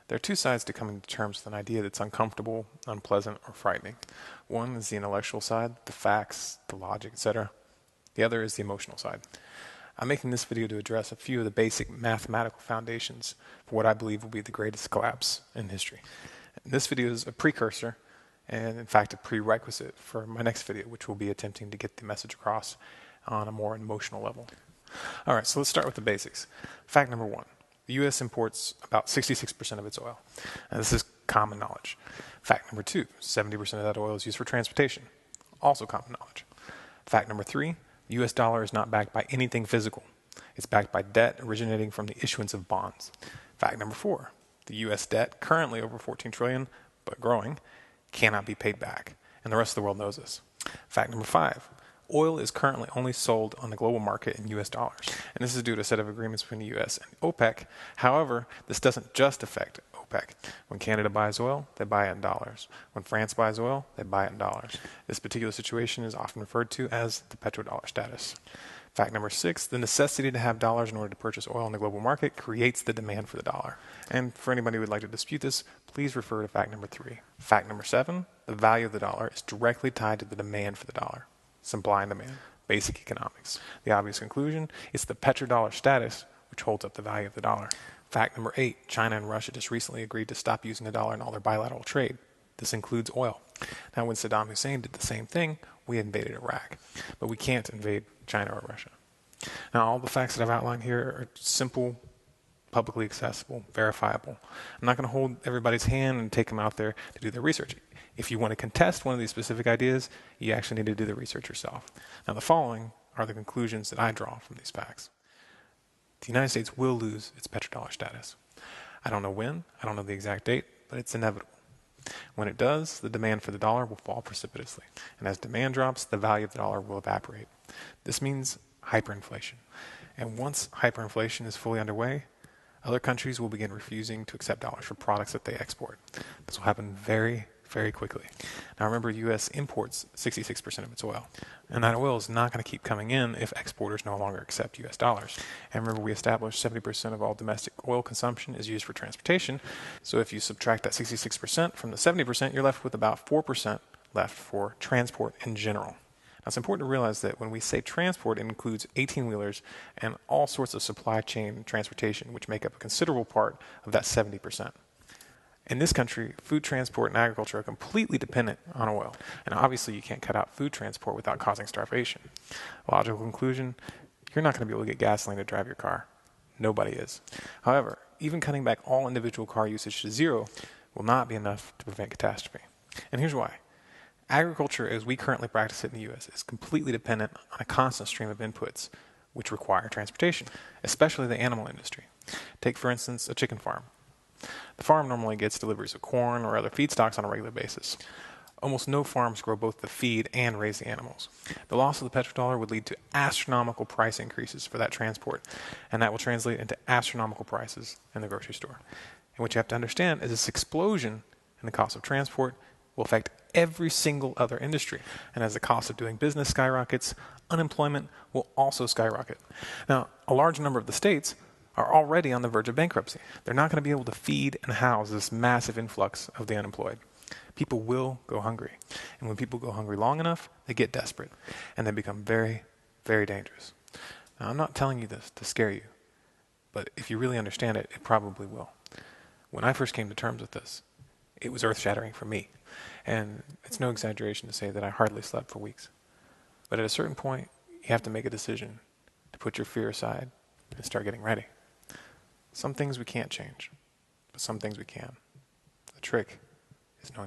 There are two sides to coming to terms with an idea that's uncomfortable, unpleasant, or frightening. One is the intellectual side, the facts, the logic, etc. The other is the emotional side. I'm making this video to address a few of the basic mathematical foundations for what I believe will be the greatest collapse in history. This video is a precursor and in fact a prerequisite for my next video, which will be attempting to get the message across on a more emotional level. Alright, so let's start with the basics. Fact number one. The U.S. imports about 66% of its oil. And this is common knowledge. Fact number two, 70% of that oil is used for transportation. Also common knowledge. Fact number three, the U.S. dollar is not backed by anything physical. It's backed by debt originating from the issuance of bonds. Fact number four, the U.S. debt, currently over $14 trillion, but growing, cannot be paid back. And the rest of the world knows this. Fact number five, oil is currently only sold on the global market in U.S. dollars, and this is due to a set of agreements between the U.S. and OPEC. However, this doesn't just affect OPEC. When Canada buys oil, they buy it in dollars. When France buys oil, they buy it in dollars. This particular situation is often referred to as the petrodollar status. Fact number six, the necessity to have dollars in order to purchase oil in the global market creates the demand for the dollar. And for anybody who would like to dispute this, please refer to fact number three. Fact number seven, the value of the dollar is directly tied to the demand for the dollar. Supply and demand, basic economics. The obvious conclusion is the petrodollar status, which holds up the value of the dollar. Fact number eight, China and Russia just recently agreed to stop using the dollar in all their bilateral trade. This includes oil. Now, when Saddam Hussein did the same thing, we invaded Iraq. But we can't invade China or Russia. Now, all the facts that I've outlined here are simple, publicly accessible, verifiable. I'm not going to hold everybody's hand and take them out there to do their research. If you want to contest one of these specific ideas, you actually need to do the research yourself. Now, the following are the conclusions that I draw from these facts. The United States will lose its petrodollar status. I don't know when, I don't know the exact date, but it's inevitable. When it does, the demand for the dollar will fall precipitously. And as demand drops, the value of the dollar will evaporate. This means hyperinflation. And once hyperinflation is fully underway, other countries will begin refusing to accept dollars for products that they export. This will happen very quickly. Now remember, the U.S. imports 66% of its oil. And that oil is not going to keep coming in if exporters no longer accept U.S. dollars. And remember, we established 70% of all domestic oil consumption is used for transportation. So if you subtract that 66% from the 70%, you're left with about 4% left for transport in general. Now, it's important to realize that when we say transport, it includes 18-wheelers and all sorts of supply chain transportation, which make up a considerable part of that 70%. In this country, food transport and agriculture are completely dependent on oil. And obviously, you can't cut out food transport without causing starvation. Logical conclusion, you're not going to be able to get gasoline to drive your car. Nobody is. However, even cutting back all individual car usage to zero will not be enough to prevent catastrophe. And here's why. Agriculture, as we currently practice it in the U.S., is completely dependent on a constant stream of inputs which require transportation, especially the animal industry. Take, for instance, a chicken farm. The farm normally gets deliveries of corn or other feedstocks on a regular basis. Almost no farms grow both the feed and raise the animals. The loss of the petrodollar would lead to astronomical price increases for that transport, and that will translate into astronomical prices in the grocery store. And what you have to understand is this explosion in the cost of transport will affect every single other industry. And as the cost of doing business skyrockets, unemployment will also skyrocket. Now, a large number of the states are already on the verge of bankruptcy. They're not going to be able to feed and house this massive influx of the unemployed. People will go hungry. And when people go hungry long enough, they get desperate. And they become very dangerous. Now, I'm not telling you this to scare you. But if you really understand it, it probably will. When I first came to terms with this, it was earth-shattering for me. And it's no exaggeration to say that I hardly slept for weeks. But at a certain point, you have to make a decision to put your fear aside and start getting ready. Some things we can't change, but some things we can. The trick is knowing